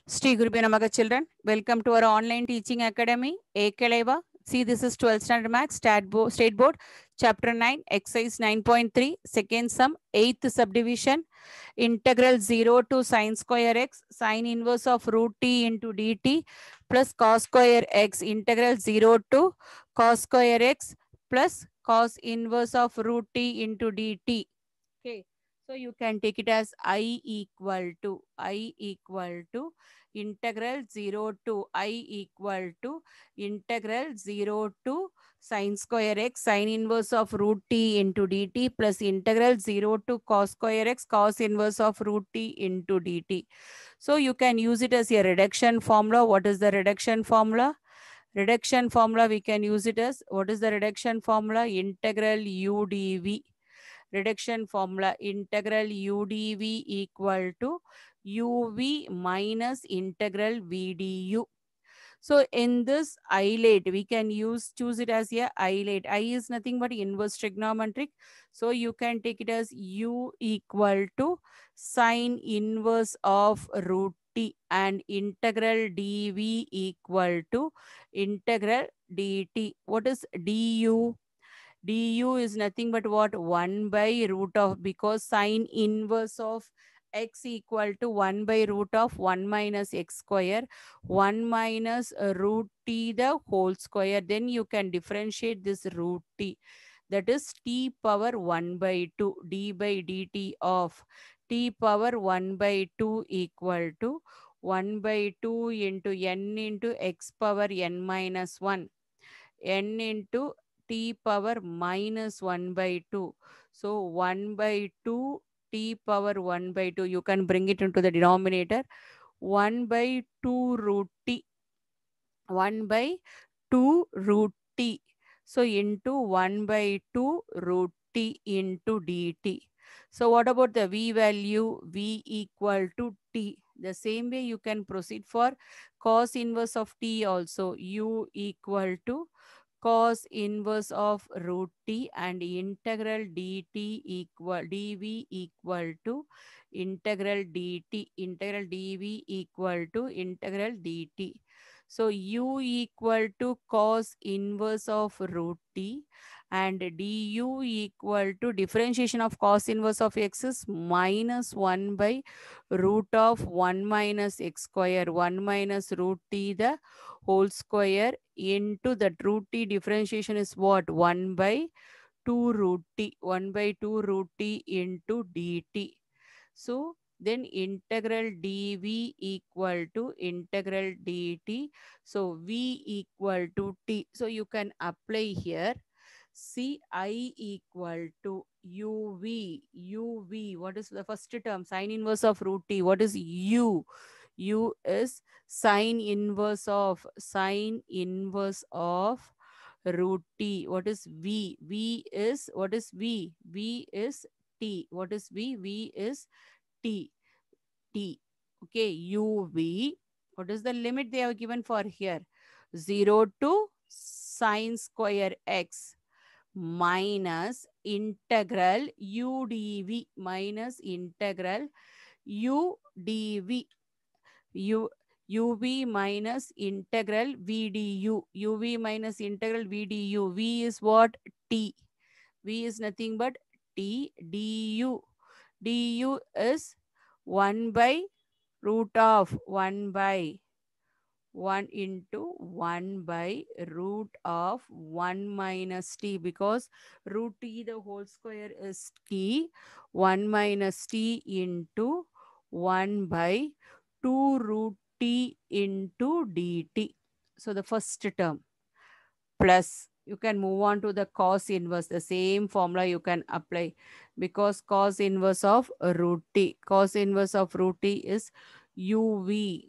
Sri Gurubhyo Namaha children, welcome to our online teaching academy, Ekaleva. See, this is 12th standard max, state board, chapter 9, exercise 9.3, second sum, 8th subdivision, integral 0 to sine square x, sine inverse of root t into dt, plus cos square x, integral 0 to cos square x, plus cos inverse of root t into dt. Okay, so you can take it as I equal to integral 0 to I equal to integral 0 to sine square x sine inverse of root t into dt plus integral 0 to cos square x cos inverse of root t into dt. So you can use it as a reduction formula. What is the reduction formula? Reduction formula we can use it as, what is the reduction formula? Integral u dv. Reduction formula, integral u dv equal to uv minus integral v du. So in this isolate, we can choose it as a isolate. I is nothing but inverse trigonometric. So you can take it as u equal to sine inverse of root t and integral dv equal to integral dt. What is du? Du is nothing but what? 1 by root of, because sine inverse of x equal to 1 by root of 1 minus x square, 1 minus root t the whole square. Then you can differentiate this root t. That is t power 1 by 2 d by dt of t power 1 by 2 equal to 1 by 2 into n into x power n minus 1, n into t power minus 1 by 2. So 1 by 2 t power 1 by 2. You can bring it into the denominator. 1 by 2 root t. 1 by 2 root t. So into 1 by 2 root t into dt. So what about the v value? V equal to t. The same way you can proceed for cos inverse of t also. U equal to cos inverse of root t and integral dt equal dv equal to integral dt, integral dv equal to integral dt. So u equal to cos inverse of root t and du equal to differentiation of cos inverse of x is minus 1 by root of 1 minus x square, 1 minus root t the whole square into the root t differentiation is what? 1 by 2 root t, 1 by 2 root t into dt. So then integral dv equal to integral dt. So v equal to t. So you can apply here. See, I equal to uv. What is the first term? Sine inverse of root t. What is u? U is sine inverse of root t. What is v? V is, what is v? V is t. What is v? V is t. T. Okay, uv. What is the limit they have given for here? 0 to sine square x minus integral u dv minus integral u dv. uv minus integral v du. uv minus integral v du. V is what? T. V is nothing but t. Du. Du is 1 by root of 1 by 1 into 1 by root of 1 minus t, because root t the whole square is t. 1 minus t into 1 by 2 root t into dt. So the first term plus, you can move on to the cos inverse. The same formula you can apply, because cos inverse of root t. Cos inverse of root t is uv.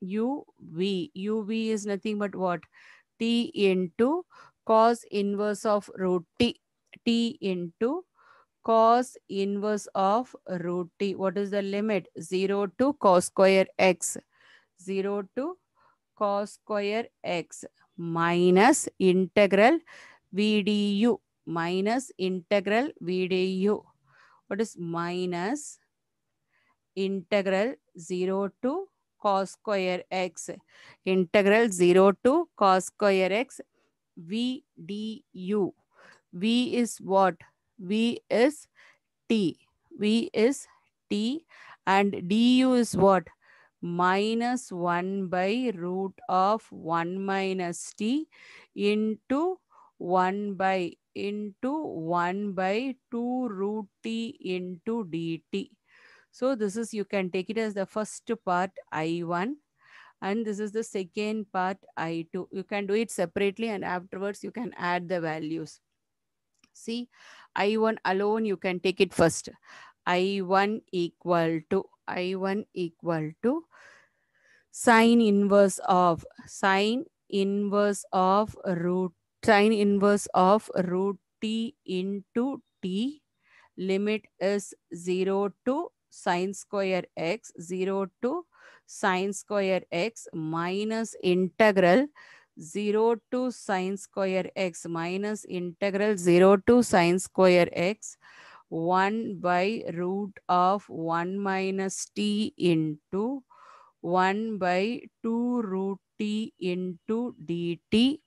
uv is nothing but what? T into cos inverse of root t. T into cos inverse of root t. What is the limit? 0 to cos square x. 0 to cos square x minus integral v du. Minus integral v du. What is minus integral 0 to cos square x. Integral 0 to cos square x v du. V is what? V is t. V is t and du is what? Minus 1 by root of 1 minus t into 1 by 2 root t into dt. So this is, you can take it as the first part I1 and this is the second part I2. You can do it separately and afterwards you can add the values. See, I1 alone you can take it first. I1 equal to sine inverse of root t into t. Limit is 0 to sine square x, 0 to sine square x minus integral 0 to sine square x minus integral 0 to sine square x 1 by root of 1 minus t into 1 by 2 root t into dt,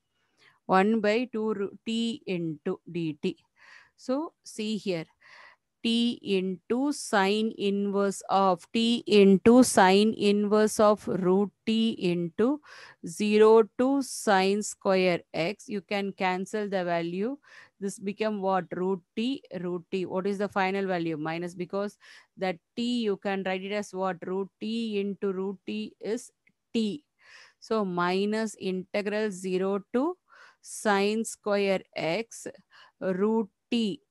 1 by 2 t into dt. So see here, t into sine inverse of root t into 0 to sine square x. You can cancel the value. This become what? Root t. What is the final value? Minus, because that t you can write it as what? Root t into root t is t. So minus integral 0 to sine square x root t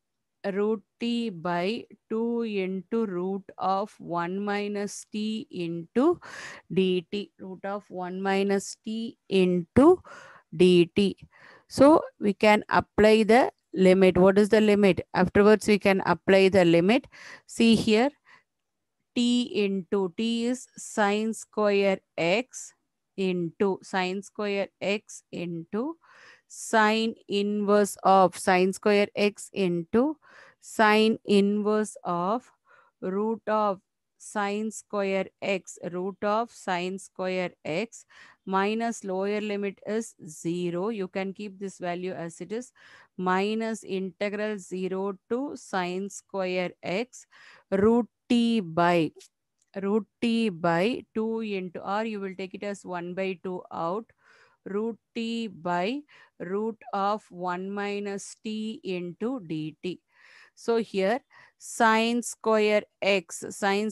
by 2 into root of 1 minus t into dt, root of 1 minus t into dt. So we can apply the limit. What is the limit? Afterwards we can apply the limit. See here, t into t is sine square x into sine inverse of sine square x into sine inverse of root of sine square x minus lower limit is 0. You can keep this value as it is, minus integral 0 to sine square x root t by 2 into, or you will take it as 1 by 2 out, root t by root of 1 minus t into dt. So here sine square x, sine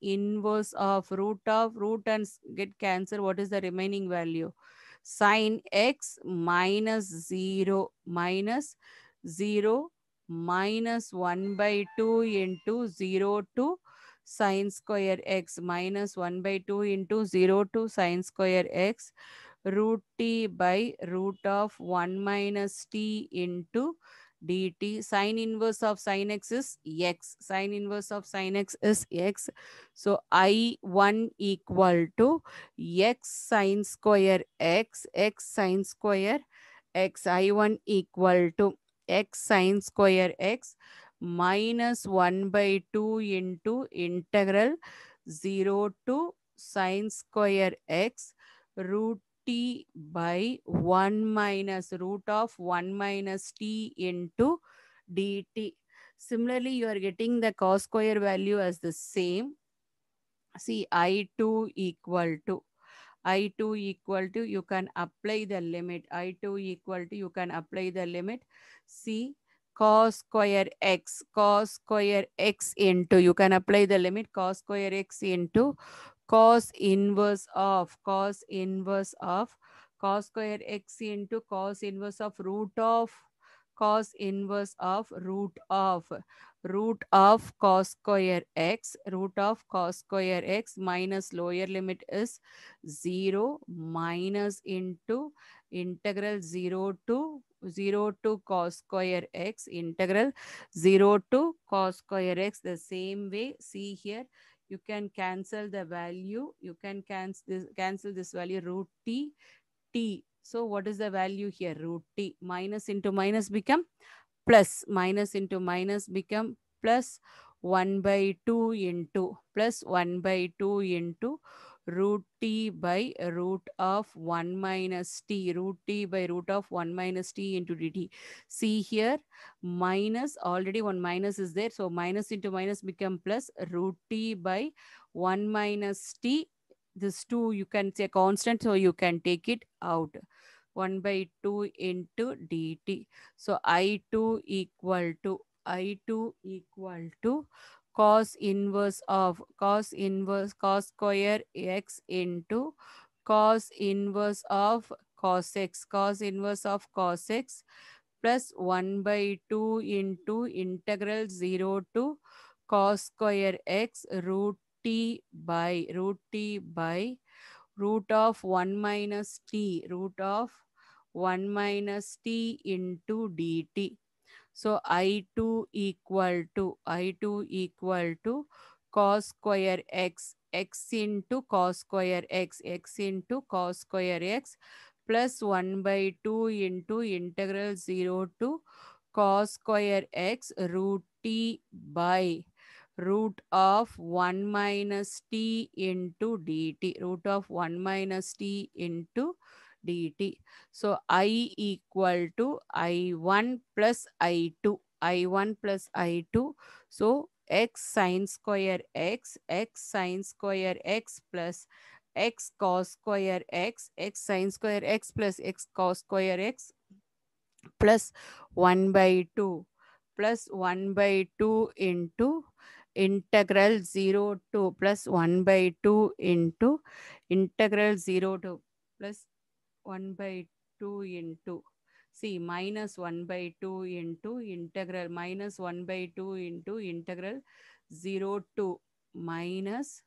inverse of root and get cancelled. What is the remaining value? Sine x minus 0 minus 1 by 2 into 0 to sine square x minus 1 by 2 into 0 to sine square x root t by root of 1 minus t into dt. Sine inverse of sine x is x. So I1 equal to x sine square x, I1 equal to x sine square x minus 1 by 2 into integral 0 to sine square x root t by 1 minus root of 1 minus t into dt. Similarly, you are getting the cos square value as the same. See, I2 equal to, you can apply the limit. You can apply the limit. See, cos square x into, you can apply the limit, cos square x into cos inverse of cos square x into cos inverse of root of cos square x, minus lower limit is 0 minus into integral 0 to cos square x, integral 0 to cos square x. The same way, see here, you can cancel the value. You can cancel this value, root t. So what is the value here? Root t. Minus into minus become plus, minus into minus become plus. 1 by 2 into plus 1 by 2 into root t by root of 1 minus t, root t by root of 1 minus t into dt. See here, minus, already one minus is there, so minus into minus become plus root t by 1 minus t. This 2 you can say constant, so you can take it out. 1 by 2 into dt. So I2 equal to cos inverse of cos square x into cos inverse of cos inverse of cos x plus 1 by 2 into integral 0 to cos square x root t by root of 1 minus t, root of 1 minus t into dt. So I2 equal to cos square x into cos square x into cos square x plus 1 by 2 into integral 0 to cos square x root t by root of 1 minus t into dt, root of 1 minus t into dt. So I equal to I1 plus I2, I1 plus I2. So x sine square x sine square x plus x cos square x sine square x plus x cos square x plus 1 by 2 plus 1 by 2 into integral 0 to plus 1 by 2 into integral 0 to plus 1 by 2 into, see, minus 1 by 2 into integral minus 1 by 2 into integral 0 to minus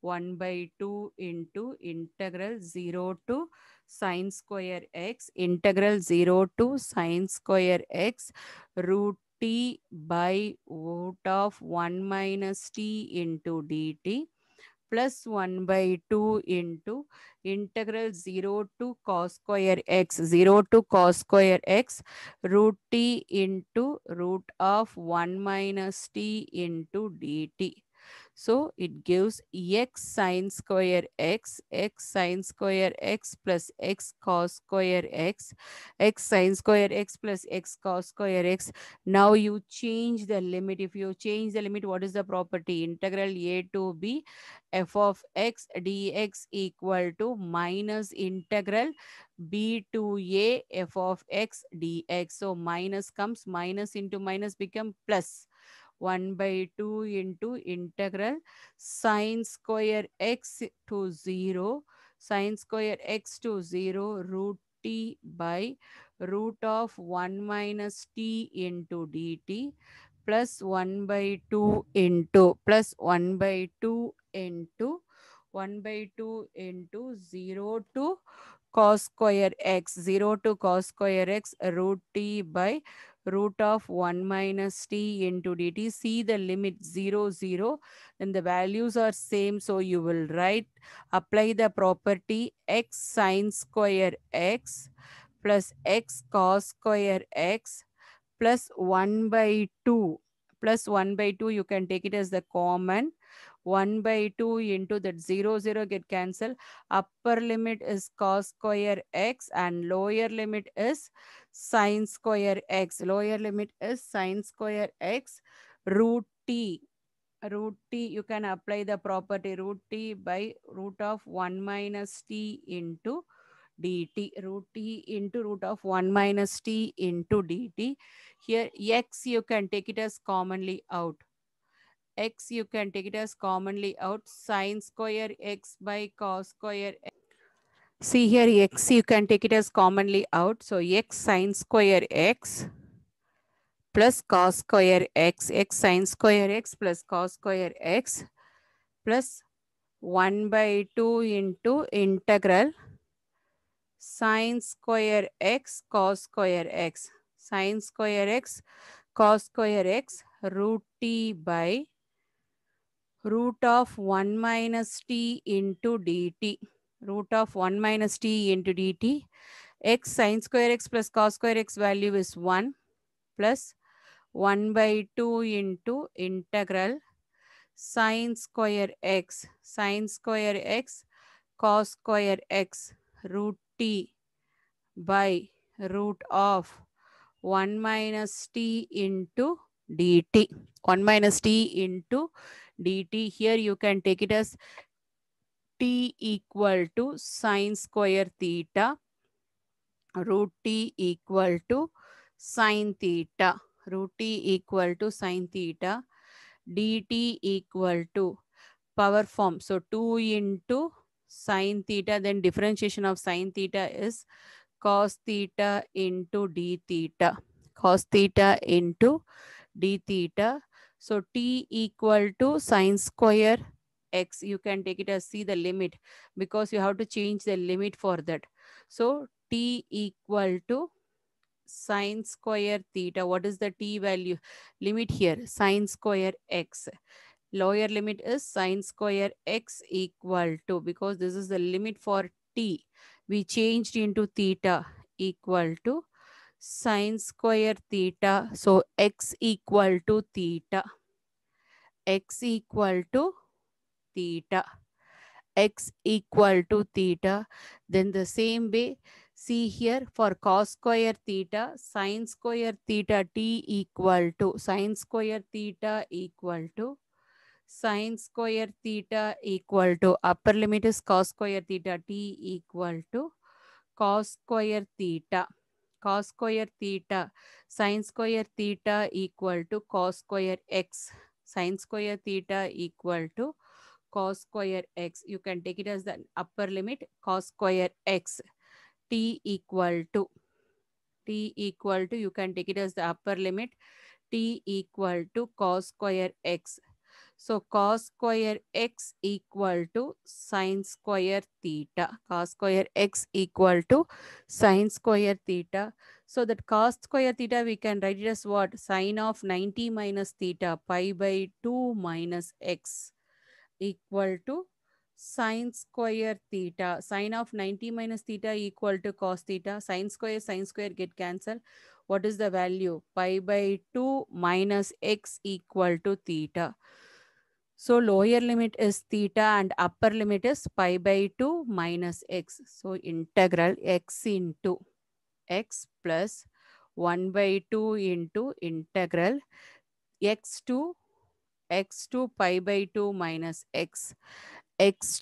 1 by 2 into integral 0 to sine square x, integral 0 to sine square x root t by root of 1 minus t into dt plus 1 by 2 into integral 0 to cos square x, 0 to cos square x root t into root of 1 minus t into dt. So it gives x sine square x sine square x plus x cos square x sine square x plus x cos square x. Now you change the limit. If you change the limit, what is the property? Integral a to b f of x dx equal to minus integral b to a f of x dx. So minus comes, minus into minus become plus 1 by 2 into integral sine square x to 0, sine square x to 0 root t by root of 1 minus t into dt plus 1 by 2 into plus 1 by 2 into 1 by 2 into 0 to cos square x, 0 to cos square x root t by root of 1 minus t into dt. See the limit 0 0, then the values are same, so you will write, apply the property x sine square x plus x cos square x plus 1 by 2 plus 1 by 2, you can take it as the common, 1 by 2 into that 0 0 get cancelled. Upper limit is cos square x and lower limit is sine square x. Lower limit is sine square x root t. Root t, you can apply the property root t by root of 1 minus t into dt, root t into root of 1 minus t into dt. Here x you can take it as commonly out. X you can take it as commonly out, sine square x by cos square x. See here x you can take it as commonly out. So x sine square x plus cos square x sine square x plus cos square x plus 1 by 2 into integral sine square x cos square x, sine square x cos square x root t by root of 1 minus t into dt, root of 1 minus t into dt. X sine square x plus cos square x value is 1 plus 1 by 2 into integral sine square x cos square x root t by root of 1 minus t into dt. 1 minus t into dt. Here you can take it as t equal to sine square theta root t equal to sine theta. Root t equal to sine theta. Dt equal to power form. So 2 into sine theta, then differentiation of sine theta is cos theta into d theta. Cos theta into d theta. So t equal to sine square x. You can take it as, see the limit, because you have to change the limit for that. So t equal to sine square theta. What is the t value? Limit here, sine square x. Lower limit is sine square x equal to, because this is the limit for t, we changed into theta, equal to sine square theta. So x equal to theta. X equal to theta. X equal to theta. Then the same way, see here for cos square theta, sine square theta t equal to sine square theta equal to sine square theta equal to upper limit is cos square theta t equal to cos square theta. Cos square theta sine square theta equal to cos square x. Sine square theta equal to cos square x. You can take it as the upper limit cos square x. T equal to you can take it as the upper limit t equal to cos square x. So cos square x equal to sine square theta. Cos square x equal to sine square theta. So that cos square theta we can write it as what? Sine of 90 minus theta pi by 2 minus x equal to sine square theta. Sine of 90 minus theta equal to cos theta. Sine square get cancelled. What is the value? Pi by 2 minus x equal to theta. So lower limit is theta and upper limit is pi by 2 minus x. So integral x into x plus 1 by 2 into integral x to pi by 2 minus x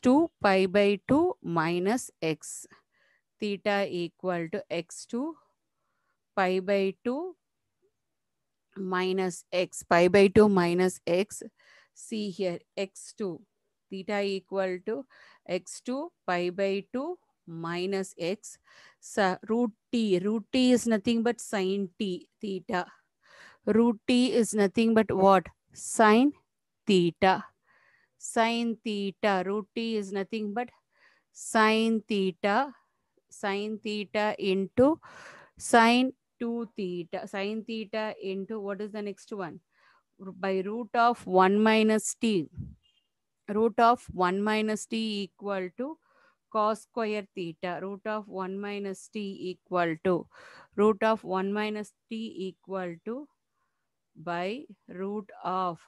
to pi by 2 minus x. Theta equal to x2 pi by 2 minus x. Pi by 2 minus x. See here, x2. Theta equal to x2 pi by 2 minus x. So root t. Root t is nothing but sine t theta. Root t is nothing but what? Sine theta. Sine theta. Root t is nothing but sine theta. Sine theta into sine 2 theta. Sine theta into what is the next one? By root of 1 minus t. Root of 1 minus t equal to cos square theta. Root of 1 minus t equal to root of 1 minus t equal to by root of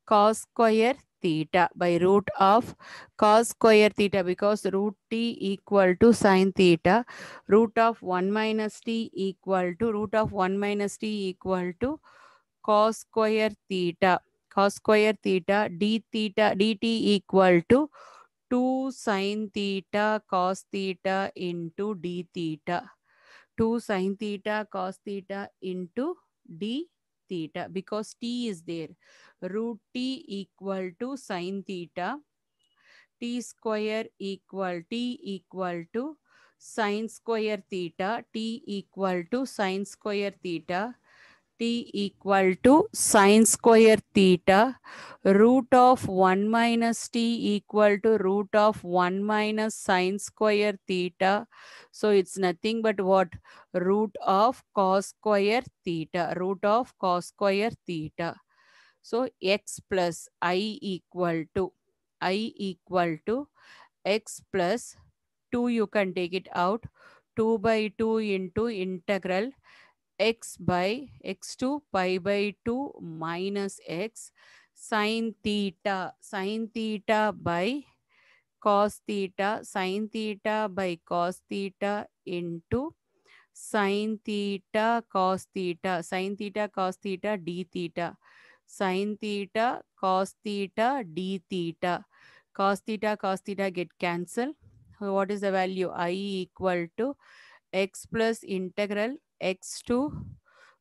cos square theta. By root of cos square theta, because root t equal to sine theta. Root of 1 minus t equal to cos square theta. Cos square theta d theta dt equal to 2 sine theta cos theta into d theta. 2 sine theta cos theta into d theta, because t is there. Root t equal to sine theta. T equal to sine square theta. T equal to sine square theta. T equal to sine square theta. Root of 1 minus t equal to root of 1 minus sine square theta. So it's nothing but what? Root of cos square theta. Root of cos square theta. So x plus I equal to x plus 2, you can take it out. 2 by 2 into integral x by x2 pi by 2 minus x sine theta by cos theta sine theta by cos theta into sine theta cos theta sine theta cos theta d theta sine theta cos theta d theta cos theta get cancelled. What is the value? I equal to x plus integral x2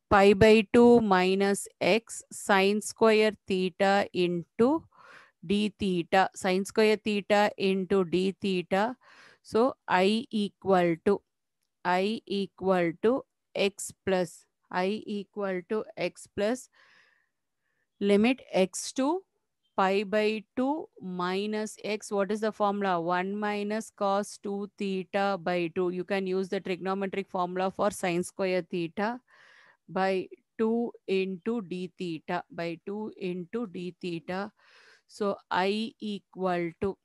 pi by 2 minus x sine square theta into d theta sine square theta into d theta. So I equal to x plus limit x2 pi by 2 minus x. What is the formula? 1 minus cos 2 theta by 2. You can use the trigonometric formula for sine square theta by 2 into d theta by 2 into d theta. So I equal to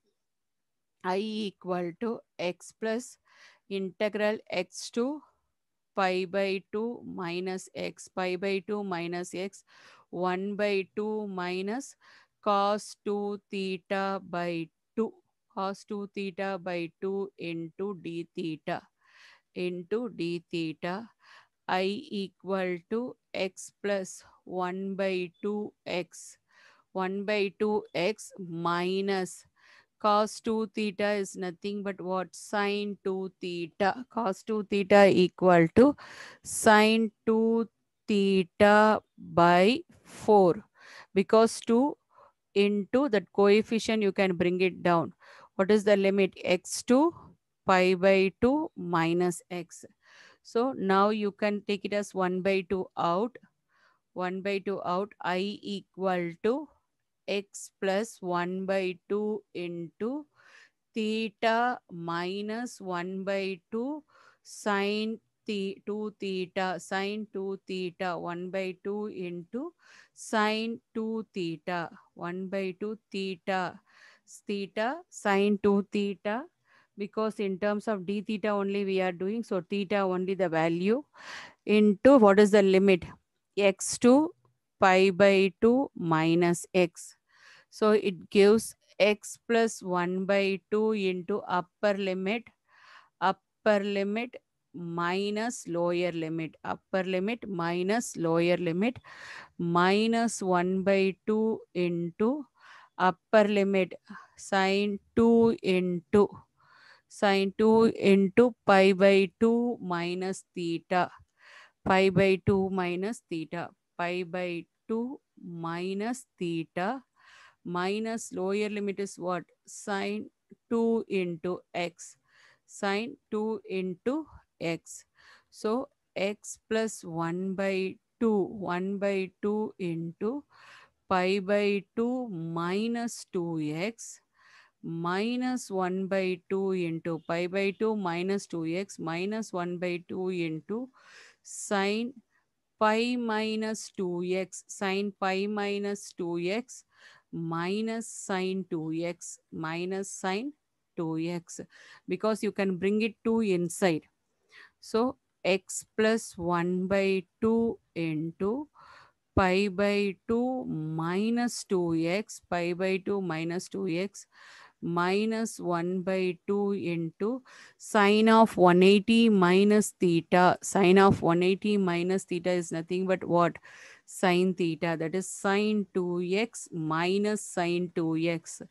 x plus integral x2 pi by 2 minus x pi by 2 minus x 1 by 2 minus cos 2 theta by 2 cos 2 theta by 2 into d theta. I equal to x plus 1 by 2x 1 by 2x minus cos 2 theta is nothing but what? Sine 2 theta. Cos 2 theta equal to sine 2 theta by 4. Because 2 into that coefficient, you can bring it down. What is the limit? x2 pi by 2 minus x. So now you can take it as 1 by 2 out. 1 by 2 out. I equal to x plus 1 by 2 into theta minus 1 by 2 sine 2 theta sine 2 theta 1 by 2 into sine 2 theta 1 by 2 theta sine 2 theta, because in terms of d theta only we are doing, so theta only the value, into what is the limit? x2 pi by 2 minus x. So it gives x plus 1 by 2 into upper limit minus lower limit, upper limit minus lower limit, minus 1 by 2 into upper limit sine 2 into pi by 2 minus theta, pi by 2 minus theta, pi by 2 minus theta, minus lower limit is what? Sine 2 into x. Sine 2 into x. So x plus 1 by 2 into pi by 2 minus 2x minus 1 by 2 into pi by 2 minus 2x minus 1 by 2 into sine pi minus 2x sine pi minus 2x minus sine 2x minus sine 2x, because you can bring it 2 inside. So x plus 1 by 2 into pi by 2 minus 2x pi by 2 minus 2x minus 1 by 2 into sine of 180 minus theta. Sine of 180 minus theta is nothing but what? Sine theta. That is sine 2x minus sine 2x.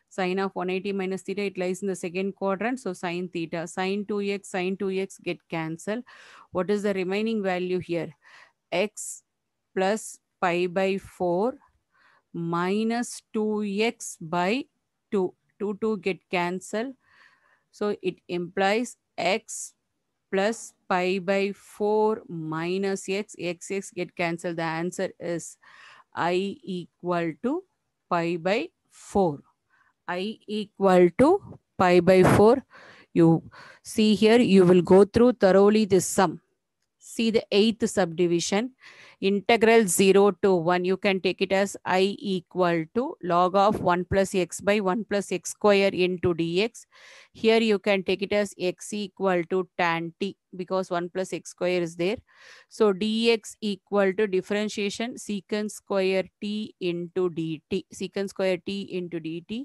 Sine of 180 minus theta, it lies in the second quadrant. So sine theta. Sine 2x get cancelled. What is the remaining value here? X plus pi by 4 minus 2x by 2. 2 get cancelled. So it implies x plus pi by 4 minus x get cancelled. The answer is I equal to pi by 4. I equal to pi by 4. You see here, you will go through thoroughly this sum. See the eighth subdivision, integral 0 to 1. You can take it as I equal to log of 1 plus x by 1 plus x square into dx. Here you can take it as x equal to tan t because 1 plus x square is there. So dx equal to differentiation secant square t into dt. Secant square t into dt.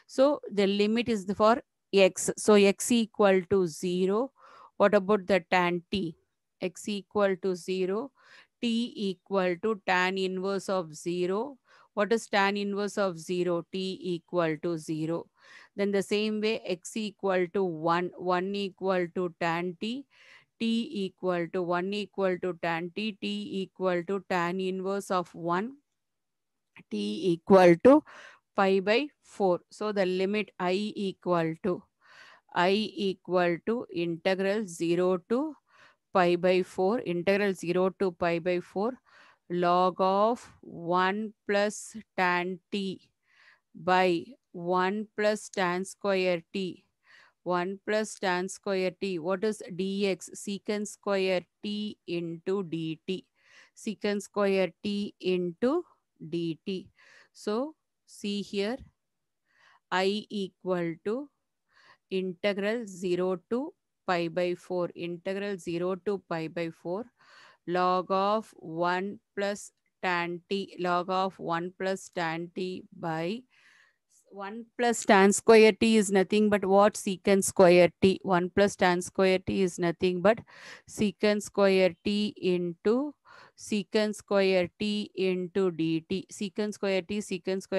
So the limit is for x. So x equal to 0. What about the tan t? X equal to 0, t equal to tan inverse of 0. What is tan inverse of 0? T equal to 0. Then the same way x equal to 1, 1 equal to tan t, t equal to 1 equal to tan t, t equal to tan inverse of 1, t equal to pi by 4. So the limit I equal to integral 0 to pi by 4, integral 0 to pi by 4 log of 1 plus tan t by 1 plus tan square t, 1 plus tan square t. What is dx? Secant square t into dt. Secant square t into dt. So see here, I equal to integral 0 to pi by 4, integral 0 to pi by 4 log of 1 plus tan t, log of 1 plus tan t by 1 plus tan square t is nothing but what? Secant square t. 1 plus tan square t is nothing but secant square t into secant square t into dt. Secant square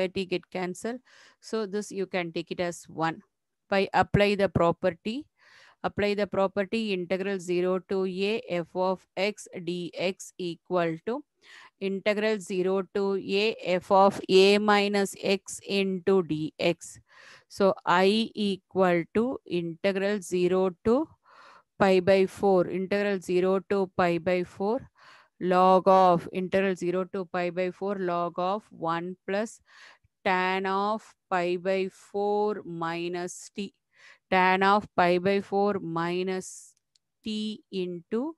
t get cancelled. So this you can take it as 1. By apply the property, integral 0 to a f of x dx equal to integral 0 to a f of a minus x into dx. So I equal to integral 0 to pi by 4, integral 0 to pi by 4 log of integral 0 to pi by 4 log of 1 plus tan of pi by 4 minus t, tan of pi by 4 minus t into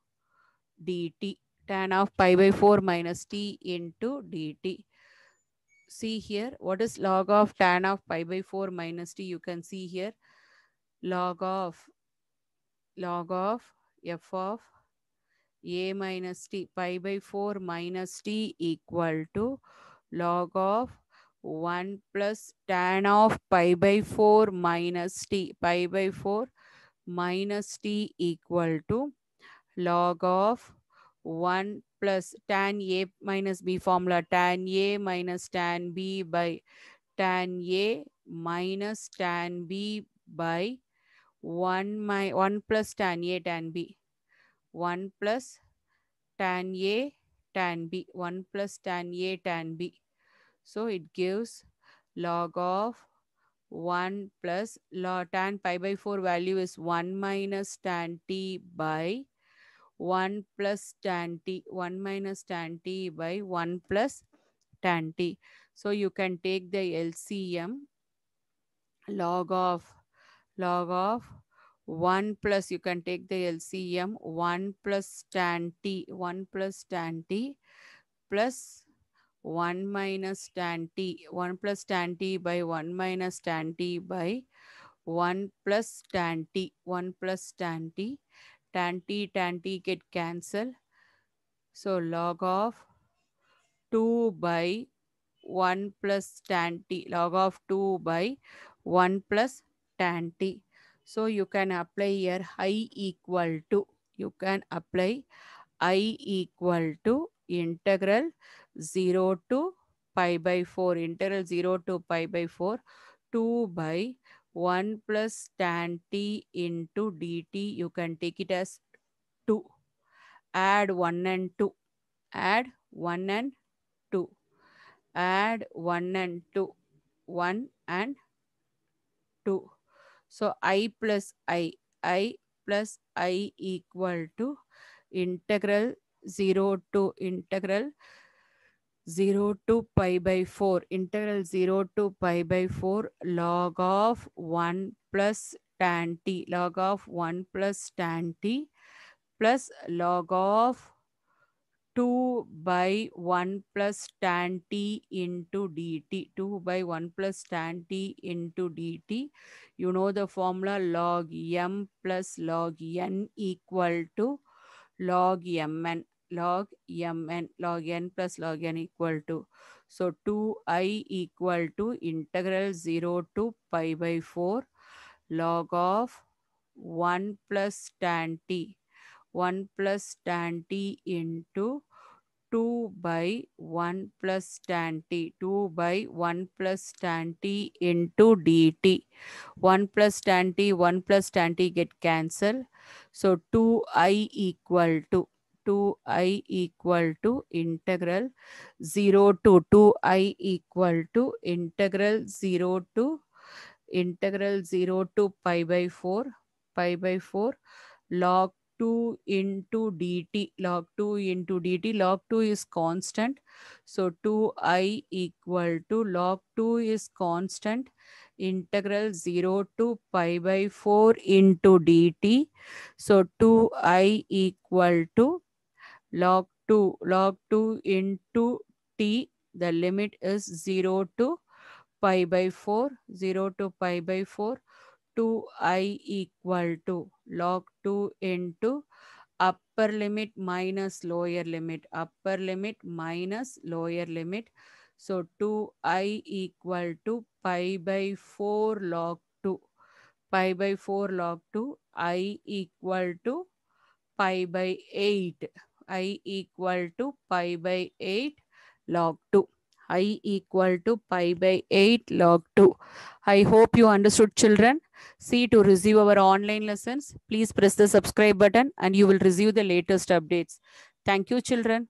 dt, tan of pi by 4 minus t into dt. See here, what is log of tan of pi by 4 minus t? You can see here, log of f of a minus t, pi by 4 minus t equal to log of 1 plus tan of pi by 4 minus t, pi by 4 minus t equal to log of 1 plus tan a minus b formula, tan a minus tan b by tan a minus tan b by 1 plus tan a tan b, 1 plus tan a tan b, 1 plus tan a tan b. So it gives log of 1 plus log tan pi by 4 value is 1 minus tan t by 1 plus tan t, 1 minus tan t by 1 plus tan t. So you can take the LCM, log of 1 plus, you can take the LCM 1 plus tan t, 1 plus tan t plus 1 minus tan t, 1 plus tan t by 1 minus tan t by 1 plus tan t, 1 plus tan t, tan t get cancelled. So log of 2 by 1 plus tan t, log of 2 by 1 plus tan t. So you can apply here I equal to, you can apply I equal to integral 0 to pi by 4, integral 0 to pi by 4, 2 by 1 plus tan t into dt. You can take it as 2. Add 1 and 2. Add 1 and 2. Add 1 and 2. 1 and 2. So I plus I plus I equal to integral 0 to integral 0 to pi by 4, integral 0 to pi by 4 log of 1 plus tan t, log of 1 plus tan t plus log of 2 by 1 plus tan t into dt. 2 by 1 plus tan t into dt. You know the formula, log m plus log n equal to log mn. Log mn. Log n plus log n equal to. So 2I equal to integral 0 to pi by 4 log of 1 plus tan t. 1 plus tan t into 2 by 1 plus tan t. 2 by 1 plus tan t into dt. 1 plus tan t, 1 plus tan t get cancelled. So 2I equal to 2I equal to integral 0 to 2I equal to integral 0 to pi by 4 log 2 into dt. Log 2 into dt. Log 2 is constant. So 2I equal to log 2 is constant. Integral 0 to pi by 4 into dt. So 2I equal to log 2 into t. The limit is 0 to pi by 4. 0 to pi by 4. 2I equal to log 2 into upper limit minus lower limit. Upper limit minus lower limit. So 2I equal to pi by 4 log 2. Pi by 4 log 2. I equal to pi by 8. I equal to pi by 8 log 2. I equal to pi by 8 log 2. I hope you understood, children. See, to receive our online lessons, please press the subscribe button and you will receive the latest updates. Thank you, children.